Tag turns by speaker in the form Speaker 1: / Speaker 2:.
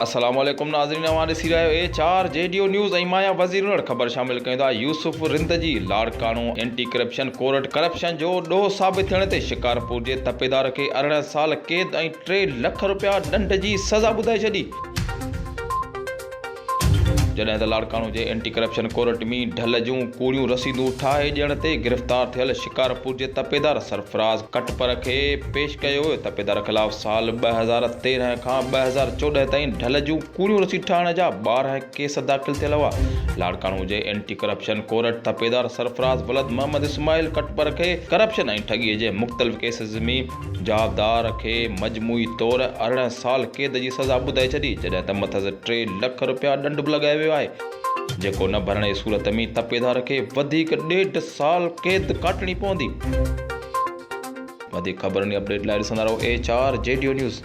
Speaker 1: अस्सलाम वालेकुम नाज़रीन, अवां ॾिसी रहिया आहियो HRJDO न्यूज़ ऐं मां ख़बर शामिल कयूं था। यूसुफ रिंदजी Larkana anti corruption court corruption जो ॾोह साबित थियण ते शिकारपुर जे तपेदार खे 18 साल क़ैद ऐं 3 लाख रुपया ॾंड जी सज़ा ॿुधाए छॾी। जॾहिं त लाड़काणो जे एंटी करप्शन कोर्ट में ढल जूं कूड़ियूं रसीदूं ठाहे ॾियण ते गिरफ़्तार थियल शिकारपुर जे तपेदार सरफराज़ कटपर खे पेश कयो वियो। तपेदार ख़िलाफ़ साल 2013 खां 2014 ताईं ढल जूं कूड़ियूं रसीद ठाहिण जा 12 केस दाख़िल थियल हुआ। लाड़काणो जे एंटी करप्शन कोर्ट तपेदार सरफराज़ वलद मोहम्मद इस्माइल कटपर खे करप्शन ऐं ठॻीअ जे मुख़्तलिफ़ केसिस में जवाबदार खे मजमूई तौरु 18 साल क़ैद जी सज़ा ॿुधाए छॾी, जॾहिं त मथां 3 लाख रुपया ॾंड बि लॻायो वियो आहे, जेको न भरण जी सूरत में तपेदार खे वधीक 1.5 साल क़ैद काटणी पवंदी। वधीक ख़बरनि अपडेट लाइ ॾिसंदा रहो HRJDO न्यूज़।